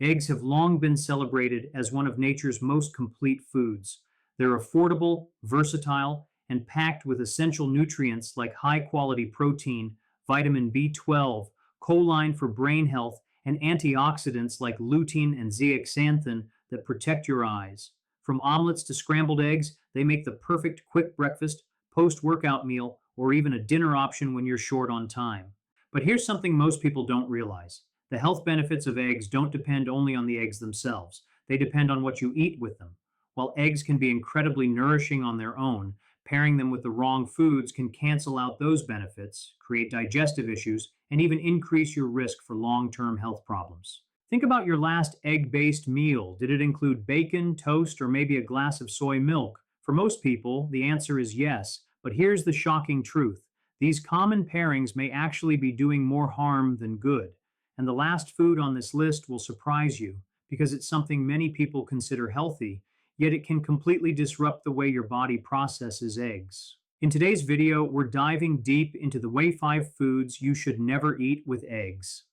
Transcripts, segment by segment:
Eggs have long been celebrated as one of nature's most complete foods. They're affordable, versatile, and packed with essential nutrients like high quality protein, vitamin B12, choline for brain health, and antioxidants like lutein and zeaxanthin that protect your eyes. From omelets to scrambled eggs, they make the perfect quick breakfast, post workout meal, or even a dinner option when you're short on time. But here's something most people don't realize: the health benefits of eggs don't depend only on the eggs themselves, they depend on what you eat with them. While eggs can be incredibly nourishing on their own, pairing them with the wrong foods can cancel out those benefits, create digestive issues, and even increase your risk for long term health problems. Think about your last egg based meal. Did it include bacon, toast, or maybe a glass of soy milk? For most people, the answer is yes, but here's the shocking truth: these common pairings may actually be doing more harm than good. And the last food on this list will surprise you because it's something many people consider healthy, yet it can completely disrupt the way your body processes eggs. In today's video, we're diving deep into the way 5 foods you should never eat with eggs.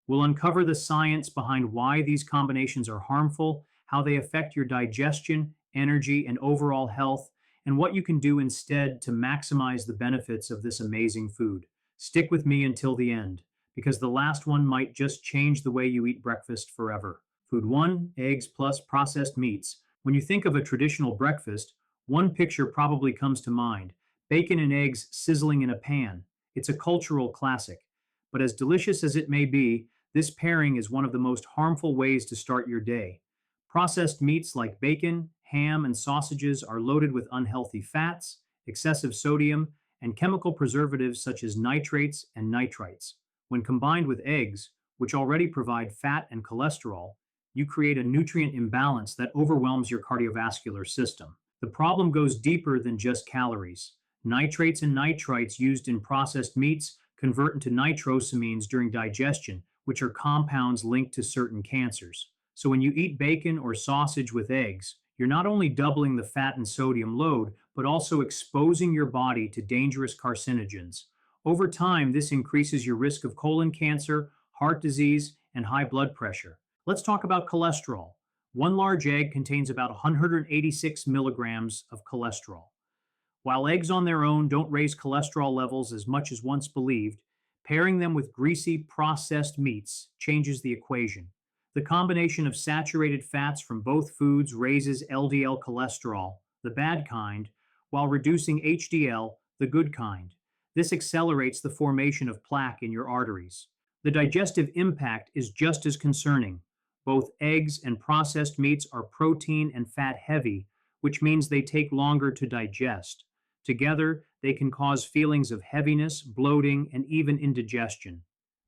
We'll uncover the science behind why these combinations are harmful, how they affect your digestion, energy, and overall health, and what you can do instead to maximize the benefits of this amazing food. Stick with me until the end, because the last one might just change the way you eat breakfast forever. Food 1: eggs plus processed meats. When you think of a traditional breakfast, one picture probably comes to mind: bacon and eggs sizzling in a pan. It's a cultural classic. But as delicious as it may be, this pairing is one of the most harmful ways to start your day. Processed meats like bacon, ham, and sausages are loaded with unhealthy fats, excessive sodium, and chemical preservatives such as nitrates and nitrites. When combined with eggs, which already provide fat and cholesterol, you create a nutrient imbalance that overwhelms your cardiovascular system. The problem goes deeper than just calories. Nitrates and nitrites used in processed meats convert into nitrosamines during digestion, which are compounds linked to certain cancers. So when you eat bacon or sausage with eggs, you're not only doubling the fat and sodium load, but also exposing your body to dangerous carcinogens. Over time, this increases your risk of colon cancer, heart disease, and high blood pressure. Let's talk about cholesterol. One large egg contains about 186 milligrams of cholesterol. While eggs on their own don't raise cholesterol levels as much as once believed, pairing them with greasy, processed meats changes the equation. The combination of saturated fats from both foods raises LDL cholesterol, the bad kind, while reducing HDL, the good kind. This accelerates the formation of plaque in your arteries. The digestive impact is just as concerning. Both eggs and processed meats are protein and fat heavy, which means they take longer to digest. Together, they can cause feelings of heaviness, bloating, and even indigestion.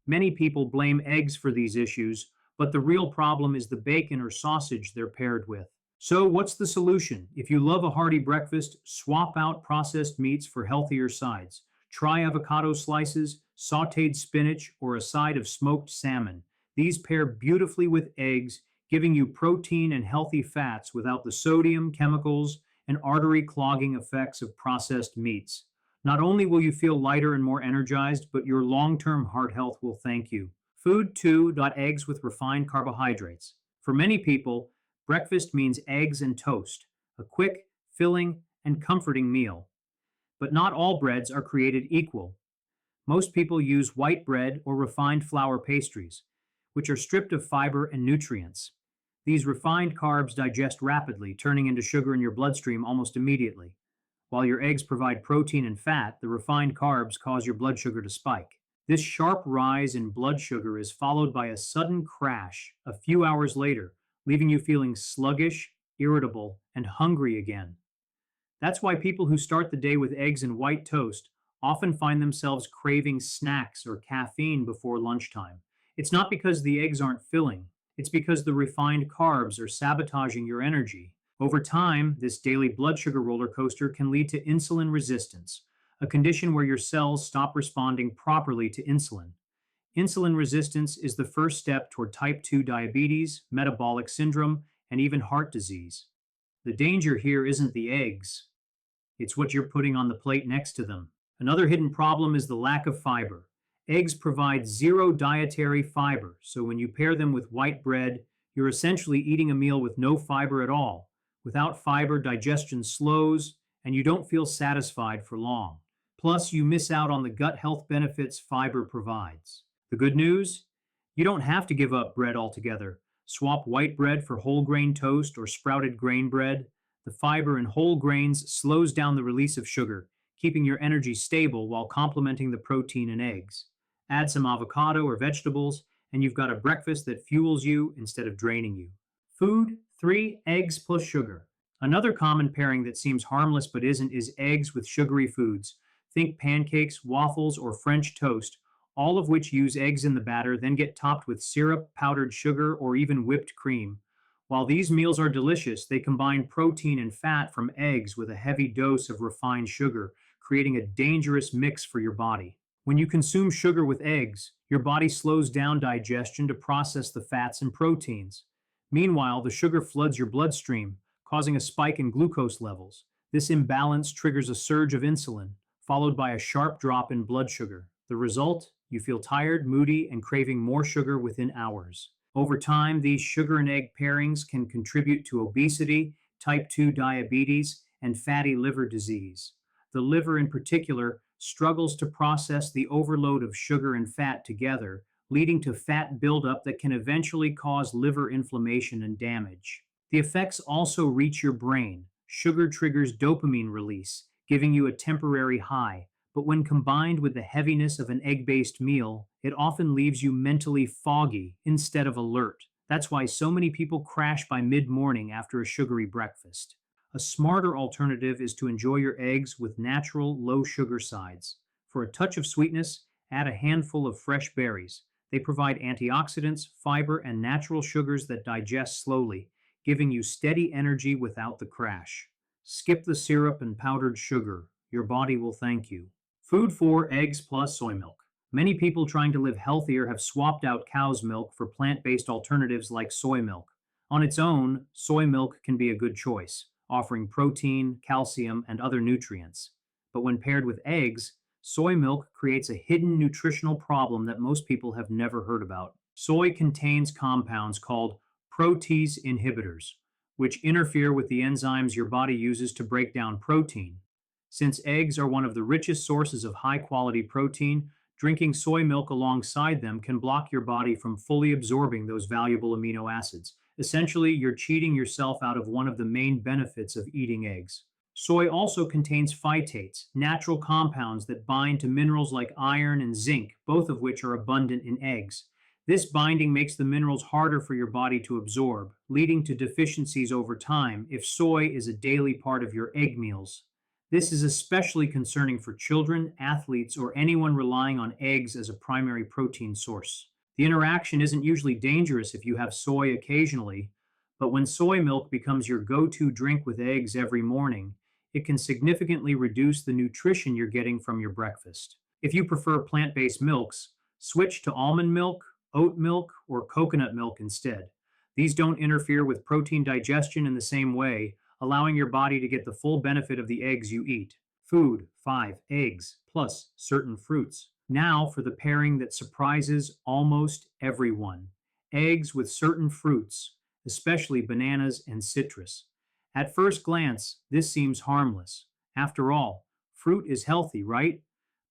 Many people blame eggs for these issues, but the real problem is the bacon or sausage they're paired with. So, what's the solution? If you love a hearty breakfast, swap out processed meats for healthier sides. Try avocado slices, sautéed spinach, or a side of smoked salmon. These pair beautifully with eggs, giving you protein and healthy fats without the sodium, chemicals, and artery clogging effects of processed meats. Not only will you feel lighter and more energized, but your long term heart health will thank you. Food 2: eggs with refined carbohydrates. For many people, breakfast means eggs and toast, a quick, filling, and comforting meal. But not all breads are created equal. Most people use white bread or refined flour pastries, which are stripped of fiber and nutrients. These refined carbs digest rapidly, turning into sugar in your bloodstream almost immediately. While your eggs provide protein and fat, the refined carbs cause your blood sugar to spike. This sharp rise in blood sugar is followed by a sudden crash a few hours later, leaving you feeling sluggish, irritable, and hungry again. That's why people who start the day with eggs and white toast often find themselves craving snacks or caffeine before lunchtime. It's not because the eggs aren't filling, it's because the refined carbs are sabotaging your energy. Over time, this daily blood sugar roller coaster can lead to insulin resistance, a condition where your cells stop responding properly to insulin. Insulin resistance is the first step toward type 2 diabetes, metabolic syndrome, and even heart disease. The danger here isn't the eggs, it's what you're putting on the plate next to them. Another hidden problem is the lack of fiber. Eggs provide zero dietary fiber, so when you pair them with white bread, you're essentially eating a meal with no fiber at all. Without fiber, digestion slows, and you don't feel satisfied for long. Plus, you miss out on the gut health benefits fiber provides. The good news? You don't have to give up bread altogether. Swap white bread for whole grain toast or sprouted grain bread. The fiber in whole grains slows down the release of sugar, keeping your energy stable while complementing the protein in eggs. Add some avocado or vegetables, and you've got a breakfast that fuels you instead of draining you. Food 3. Eggs plus sugar. Another common pairing that seems harmless but isn't is eggs with sugary foods. Think pancakes, waffles, or French toast, all of which use eggs in the batter, then get topped with syrup, powdered sugar, or even whipped cream. While these meals are delicious, they combine protein and fat from eggs with a heavy dose of refined sugar, creating a dangerous mix for your body. When you consume sugar with eggs, your body slows down digestion to process the fats and proteins. Meanwhile, the sugar floods your bloodstream, causing a spike in glucose levels. This imbalance triggers a surge of insulin, followed by a sharp drop in blood sugar. The result? You feel tired, moody, and craving more sugar within hours. Over time, these sugar and egg pairings can contribute to obesity, type 2 diabetes, and fatty liver disease. The liver, in particular, struggles to process the overload of sugar and fat together, leading to fat buildup that can eventually cause liver inflammation and damage. The effects also reach your brain. Sugar triggers dopamine release, giving you a temporary high, but when combined with the heaviness of an egg-based meal, it often leaves you mentally foggy instead of alert. That's why so many people crash by mid-morning after a sugary breakfast. A smarter alternative is to enjoy your eggs with natural, low-sugar sides. For a touch of sweetness, add a handful of fresh berries. They provide antioxidants, fiber, and natural sugars that digest slowly, giving you steady energy without the crash. Skip the syrup and powdered sugar. Your body will thank you. Food 4. Eggs plus soy milk. Many people trying to live healthier have swapped out cow's milk for plant-based alternatives like soy milk. On its own, soy milk can be a good choice, offering protein, calcium, and other nutrients. But when paired with eggs, soy milk creates a hidden nutritional problem that most people have never heard about. Soy contains compounds called protease inhibitors, which interfere with the enzymes your body uses to break down protein. Since eggs are one of the richest sources of high-quality protein, drinking soy milk alongside them can block your body from fully absorbing those valuable amino acids. Essentially, you're cheating yourself out of one of the main benefits of eating eggs. Soy also contains phytates, natural compounds that bind to minerals like iron and zinc, both of which are abundant in eggs. This binding makes the minerals harder for your body to absorb, leading to deficiencies over time if soy is a daily part of your egg meals. This is especially concerning for children, athletes, or anyone relying on eggs as a primary protein source. The interaction isn't usually dangerous if you have soy occasionally, but when soy milk becomes your go-to drink with eggs every morning, it can significantly reduce the nutrition you're getting from your breakfast. If you prefer plant-based milks, switch to almond milk, oat milk, or coconut milk instead. These don't interfere with protein digestion in the same way, allowing your body to get the full benefit of the eggs you eat. Food 5. Eggs plus certain fruits. Now for the pairing that surprises almost everyone. Eggs with certain fruits, especially bananas and citrus. At first glance, this seems harmless. After all, fruit is healthy, right?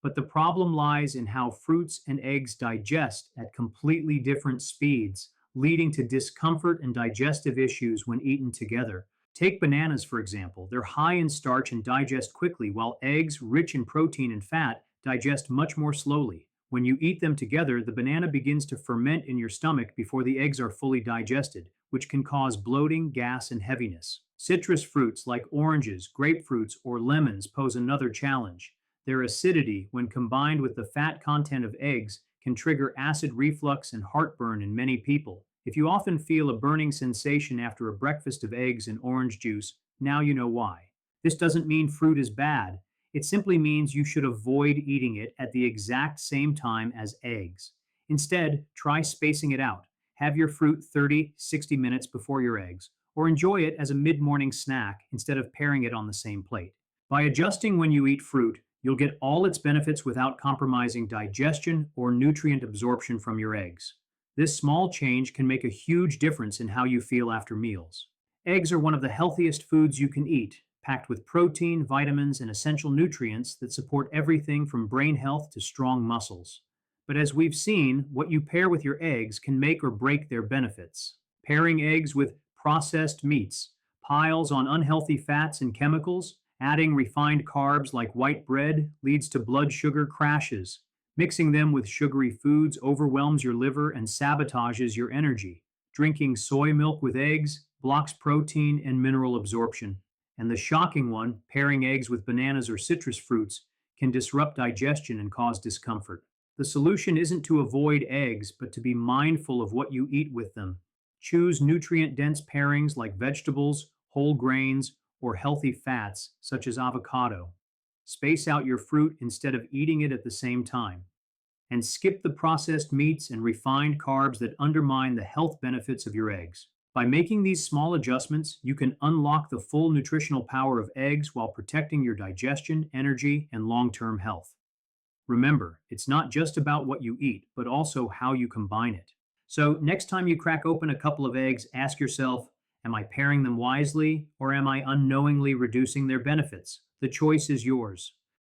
But the problem lies in how fruits and eggs digest at completely different speeds, leading to discomfort and digestive issues when eaten together. Take bananas, for example. They're high in starch and digest quickly, while eggs, rich in protein and fat, digest much more slowly. When you eat them together, the banana begins to ferment in your stomach before the eggs are fully digested, which can cause bloating, gas, and heaviness. Citrus fruits like oranges, grapefruits, or lemons pose another challenge. Their acidity, when combined with the fat content of eggs, can trigger acid reflux and heartburn in many people. If you often feel a burning sensation after a breakfast of eggs and orange juice, now you know why. This doesn't mean fruit is bad. It simply means you should avoid eating it at the exact same time as eggs. Instead, try spacing it out. Have your fruit 30-60 minutes before your eggs, or enjoy it as a mid-morning snack instead of pairing it on the same plate. By adjusting when you eat fruit, You'll get all its benefits without compromising digestion or nutrient absorption from your eggs. This small change can make a huge difference in how you feel after meals. Eggs are one of the healthiest foods you can eat, packed with protein, vitamins, and essential nutrients that support everything from brain health to strong muscles. But as we've seen, what you pair with your eggs can make or break their benefits. Pairing eggs with processed meats piles on unhealthy fats and chemicals. Adding refined carbs like white bread leads to blood sugar crashes. Mixing them with sugary foods overwhelms your liver and sabotages your energy. Drinking soy milk with eggs blocks protein and mineral absorption. And the shocking one, pairing eggs with bananas or citrus fruits, can disrupt digestion and cause discomfort. The solution isn't to avoid eggs, but to be mindful of what you eat with them. Choose nutrient dense pairings like vegetables, whole grains, or healthy fats such as avocado. Space out your fruit instead of eating it at the same time. And skip the processed meats and refined carbs that undermine the health benefits of your eggs. By making these small adjustments, you can unlock the full nutritional power of eggs while protecting your digestion, energy, and long term health. Remember, it's not just about what you eat, but also how you combine it. So, next time you crack open a couple of eggs, ask yourself, am I pairing them wisely or am I unknowingly reducing their benefits? The choice is yours.